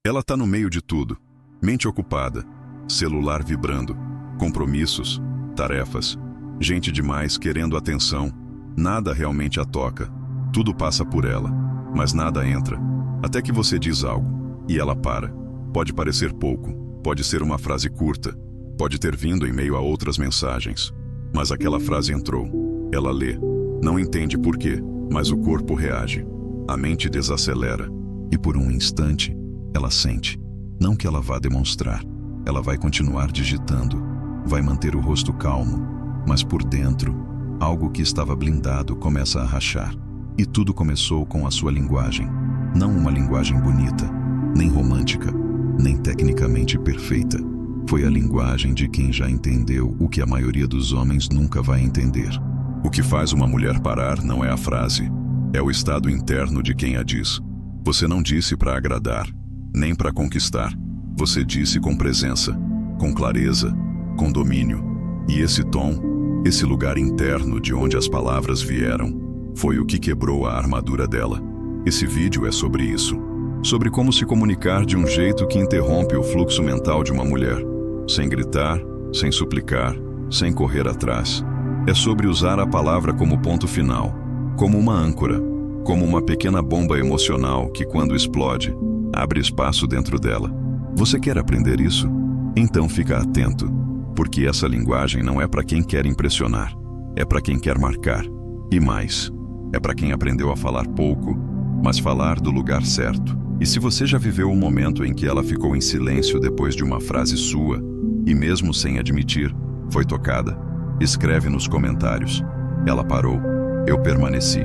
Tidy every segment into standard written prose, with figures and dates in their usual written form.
Ela tá no meio de tudo. Mente ocupada, celular vibrando, compromissos, tarefas, gente demais querendo atenção. Nada realmente a toca. Tudo passa por ela, mas nada entra. Até que você diz algo, e ela para. Pode parecer pouco, pode ser uma frase curta, pode ter vindo em meio a outras mensagens. Mas aquela frase entrou. Ela lê. Não entende por quê, mas o corpo reage. A mente desacelera. E por um instante, ela sente. Não que ela vá demonstrar. Ela vai continuar digitando. Vai manter o rosto calmo. Mas por dentro, algo que estava blindado começa a rachar. E tudo começou com a sua linguagem. Não uma linguagem bonita, nem romântica, nem tecnicamente perfeita. Foi a linguagem de quem já entendeu o que a maioria dos homens nunca vai entender. O que faz uma mulher parar não é a frase, é o estado interno de quem a diz. Você não disse para agradar, nem para conquistar. Você disse com presença, com clareza, com domínio. E esse tom, esse lugar interno de onde as palavras vieram, foi o que quebrou a armadura dela. Esse vídeo é sobre isso. Sobre como se comunicar de um jeito que interrompe o fluxo mental de uma mulher. Sem gritar, sem suplicar, sem correr atrás. É sobre usar a palavra como ponto final, como uma âncora, como uma pequena bomba emocional que, quando explode, abre espaço dentro dela. Você quer aprender isso? Então fica atento, porque essa linguagem não é para quem quer impressionar, é para quem quer marcar. E mais, é para quem aprendeu a falar pouco, mas falar do lugar certo. E se você já viveu um momento em que ela ficou em silêncio depois de uma frase sua, e mesmo sem admitir, foi tocada, escreve nos comentários. Ela parou, eu permaneci.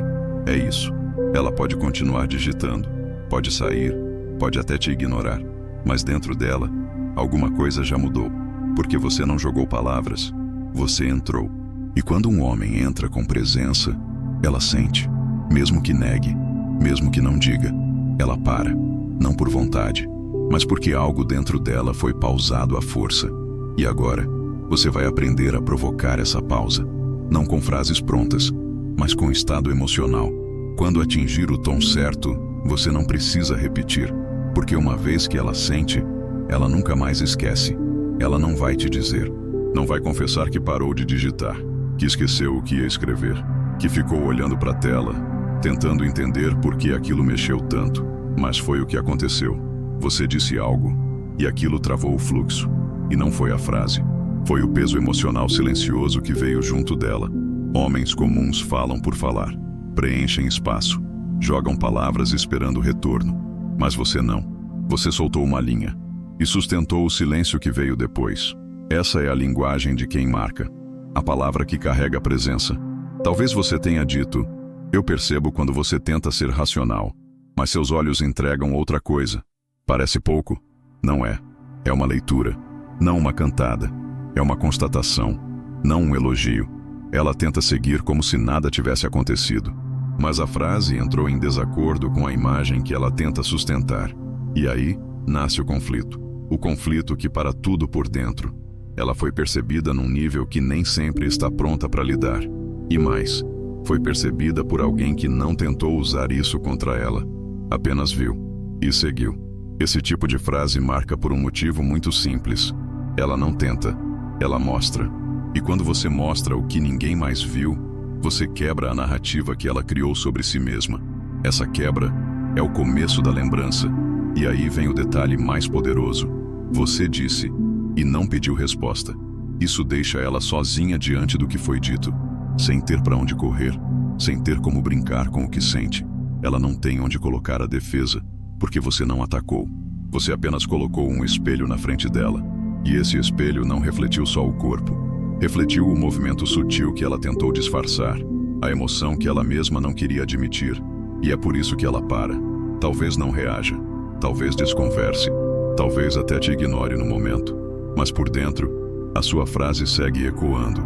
É isso. Ela pode continuar digitando, pode sair, pode até te ignorar, mas dentro dela, alguma coisa já mudou, porque você não jogou palavras, você entrou. E quando um homem entra com presença, ela sente, mesmo que negue, mesmo que não diga, ela para, não por vontade, mas porque algo dentro dela foi pausado à força. E agora, você vai aprender a provocar essa pausa, não com frases prontas, mas com estado emocional. Quando atingir o tom certo, você não precisa repetir, porque uma vez que ela sente, ela nunca mais esquece. Ela não vai te dizer, não vai confessar que parou de digitar, que esqueceu o que ia escrever, que ficou olhando para a tela, tentando entender por que aquilo mexeu tanto. Mas foi o que aconteceu. Você disse algo, e aquilo travou o fluxo. E não foi a frase. Foi o peso emocional silencioso que veio junto dela. Homens comuns falam por falar, preenchem espaço, jogam palavras esperando retorno. Mas você não. Você soltou uma linha e sustentou o silêncio que veio depois. Essa é a linguagem de quem marca, a palavra que carrega a presença. Talvez você tenha dito, eu percebo quando você tenta ser racional, mas seus olhos entregam outra coisa. Parece pouco? Não é. É uma leitura, não uma cantada. É uma constatação, não um elogio. Ela tenta seguir como se nada tivesse acontecido. Mas a frase entrou em desacordo com a imagem que ela tenta sustentar. E aí, nasce o conflito. O conflito que para tudo por dentro. Ela foi percebida num nível que nem sempre está pronta para lidar. E mais, foi percebida por alguém que não tentou usar isso contra ela. Apenas viu e seguiu. Esse tipo de frase marca por um motivo muito simples. Ela não tenta, ela mostra. E quando você mostra o que ninguém mais viu, você quebra a narrativa que ela criou sobre si mesma. Essa quebra é o começo da lembrança. E aí vem o detalhe mais poderoso. Você disse e não pediu resposta. Isso deixa ela sozinha diante do que foi dito, sem ter para onde correr, sem ter como brincar com o que sente. Ela não tem onde colocar a defesa, porque você não atacou. Você apenas colocou um espelho na frente dela. E esse espelho não refletiu só o corpo. Refletiu o movimento sutil que ela tentou disfarçar, a emoção que ela mesma não queria admitir. E é por isso que ela para. Talvez não reaja, talvez desconverse, talvez até te ignore no momento. Mas por dentro, a sua frase segue ecoando.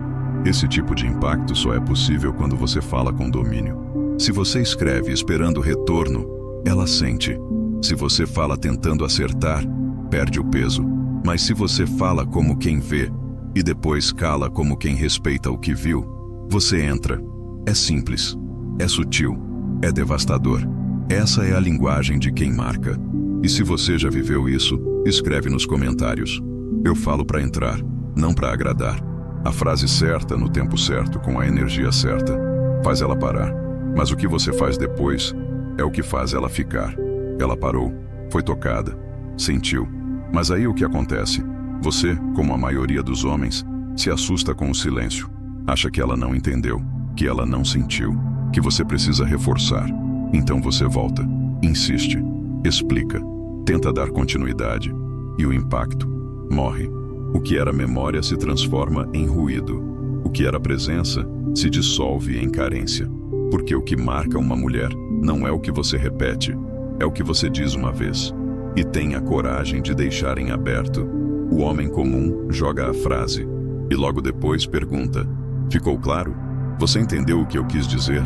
Esse tipo de impacto só é possível quando você fala com domínio. Se você escreve esperando retorno, ela sente. Se você fala tentando acertar, perde o peso. Mas se você fala como quem vê, e depois cala como quem respeita o que viu, você entra. É simples, é sutil, é devastador. Essa é a linguagem de quem marca. E se você já viveu isso, escreve nos comentários. Eu falo para entrar, não para agradar. A frase certa no tempo certo, com a energia certa, faz ela parar. Mas o que você faz depois é o que faz ela ficar. Ela parou, foi tocada, sentiu. Mas aí o que acontece? Você, como a maioria dos homens, se assusta com o silêncio. Acha que ela não entendeu, que ela não sentiu, que você precisa reforçar. Então você volta, insiste, explica, tenta dar continuidade. E o impacto morre. O que era memória se transforma em ruído. O que era presença se dissolve em carência. Porque o que marca uma mulher não é o que você repete, é o que você diz uma vez. E tenha coragem de deixar em aberto. O homem comum joga a frase e logo depois pergunta: ficou claro? Você entendeu o que eu quis dizer?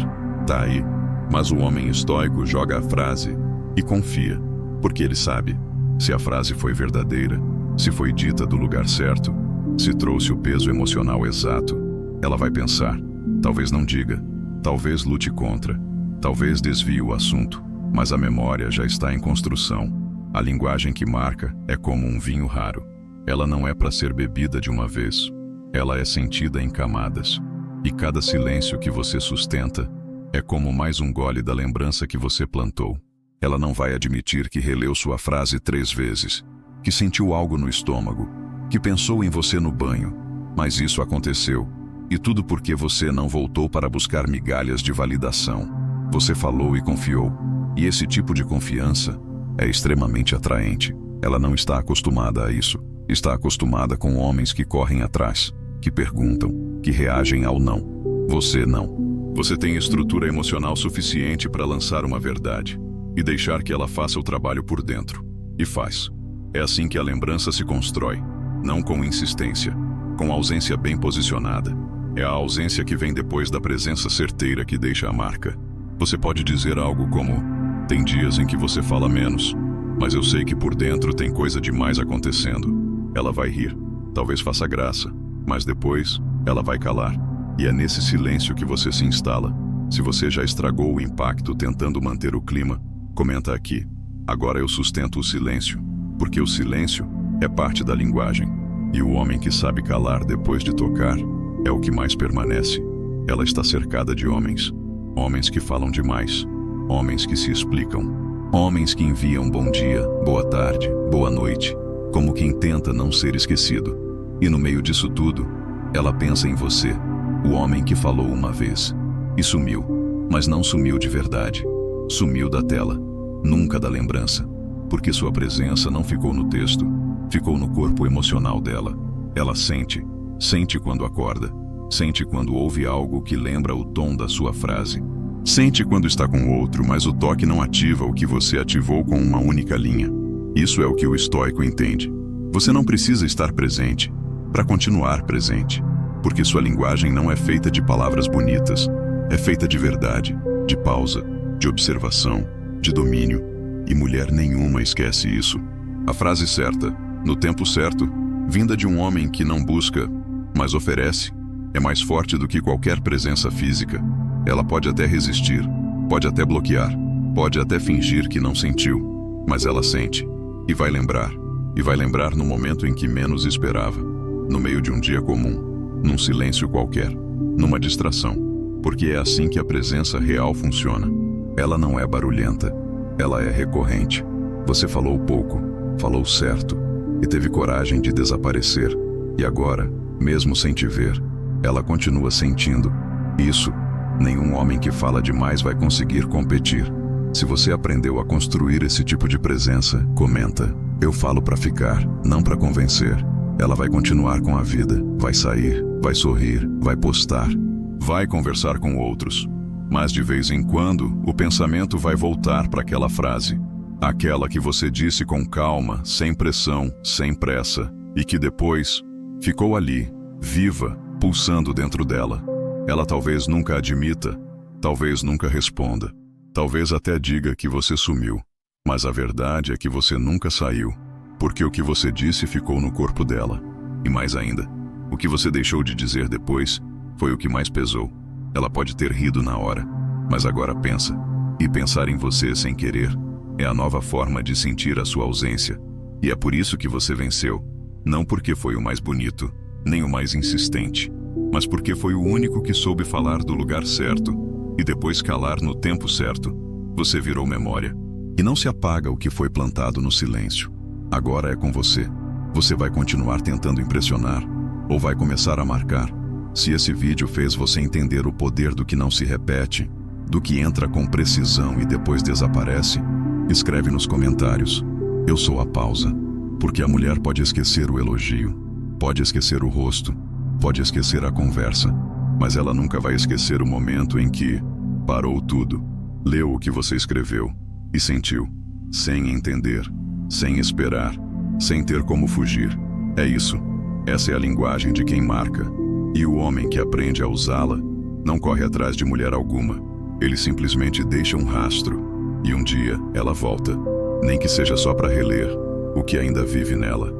Tá aí. Mas o homem estoico joga a frase e confia, porque ele sabe se a frase foi verdadeira, se foi dita do lugar certo, se trouxe o peso emocional exato. Ela vai pensar, talvez não diga, talvez lute contra, talvez desvie o assunto, mas a memória já está em construção. A linguagem que marca é como um vinho raro. Ela não é para ser bebida de uma vez. Ela é sentida em camadas. E cada silêncio que você sustenta é como mais um gole da lembrança que você plantou. Ela não vai admitir que releu sua frase 3 vezes, que sentiu algo no estômago, que pensou em você no banho. Mas isso aconteceu. E tudo porque você não voltou para buscar migalhas de validação. Você falou e confiou. E esse tipo de confiança é extremamente atraente. Ela não está acostumada a isso. Está acostumada com homens que correm atrás, que perguntam, que reagem ao não. Você não. Você tem estrutura emocional suficiente para lançar uma verdade e deixar que ela faça o trabalho por dentro. E faz. É assim que a lembrança se constrói, não com insistência, com ausência bem posicionada. É a ausência que vem depois da presença certeira que deixa a marca. Você pode dizer algo como: tem dias em que você fala menos, mas eu sei que por dentro tem coisa demais acontecendo. Ela vai rir, talvez faça graça, mas depois ela vai calar. E é nesse silêncio que você se instala. Se você já estragou o impacto tentando manter o clima, comenta aqui. Agora eu sustento o silêncio, porque o silêncio é parte da linguagem. E o homem que sabe calar depois de tocar é o que mais permanece. Ela está cercada de homens. Homens que falam demais. Homens que se explicam. Homens que enviam bom dia, boa tarde, boa noite, como quem tenta não ser esquecido. E no meio disso tudo, ela pensa em você, o homem que falou uma vez. E sumiu, mas não sumiu de verdade. Sumiu da tela, nunca da lembrança. Porque sua presença não ficou no texto, ficou no corpo emocional dela. Ela sente, sente quando acorda, sente quando ouve algo que lembra o tom da sua frase. Sente quando está com outro, mas o toque não ativa o que você ativou com uma única linha. Isso é o que o estoico entende. Você não precisa estar presente para continuar presente, porque sua linguagem não é feita de palavras bonitas, é feita de verdade, de pausa, de observação, de domínio. E mulher nenhuma esquece isso. A frase certa, no tempo certo, vinda de um homem que não busca, mas oferece, é mais forte do que qualquer presença física. Ela pode até resistir, pode até bloquear, pode até fingir que não sentiu, mas ela sente, e vai lembrar no momento em que menos esperava, no meio de um dia comum, num silêncio qualquer, numa distração, porque é assim que a presença real funciona. Ela não é barulhenta, ela é recorrente. Você falou pouco, falou certo, e teve coragem de desaparecer, e agora, mesmo sem te ver, ela continua sentindo. Isso, nenhum homem que fala demais vai conseguir competir. Se você aprendeu a construir esse tipo de presença, comenta. Eu falo para ficar, não para convencer. Ela vai continuar com a vida, vai sair, vai sorrir, vai postar, vai conversar com outros. Mas de vez em quando, o pensamento vai voltar para aquela frase. Aquela que você disse com calma, sem pressão, sem pressa, e que depois ficou ali, viva, pulsando dentro dela. Ela talvez nunca admita, talvez nunca responda, talvez até diga que você sumiu. Mas a verdade é que você nunca saiu, porque o que você disse ficou no corpo dela. E mais ainda, o que você deixou de dizer depois foi o que mais pesou. Ela pode ter rido na hora, mas agora pensa. E pensar em você sem querer É a nova forma de sentir a sua ausência. E é por isso que você venceu. Não porque foi o mais bonito, nem o mais insistente, mas porque foi o único que soube falar do lugar certo e depois calar no tempo certo. Você virou memória. E não se apaga o que foi plantado no silêncio. Agora é com você. Você vai continuar tentando impressionar ou vai começar a marcar? Se esse vídeo fez você entender o poder do que não se repete, do que entra com precisão e depois desaparece, escreve nos comentários. Eu sou a pausa. Porque a mulher pode esquecer o elogio, pode esquecer o rosto, pode esquecer a conversa, mas ela nunca vai esquecer o momento em que parou tudo, leu o que você escreveu e sentiu, sem entender, sem esperar, sem ter como fugir. É isso. Essa é a linguagem de quem marca. E o homem que aprende a usá-la não corre atrás de mulher alguma. Ele simplesmente deixa um rastro e um dia ela volta, nem que seja só para reler o que ainda vive nela.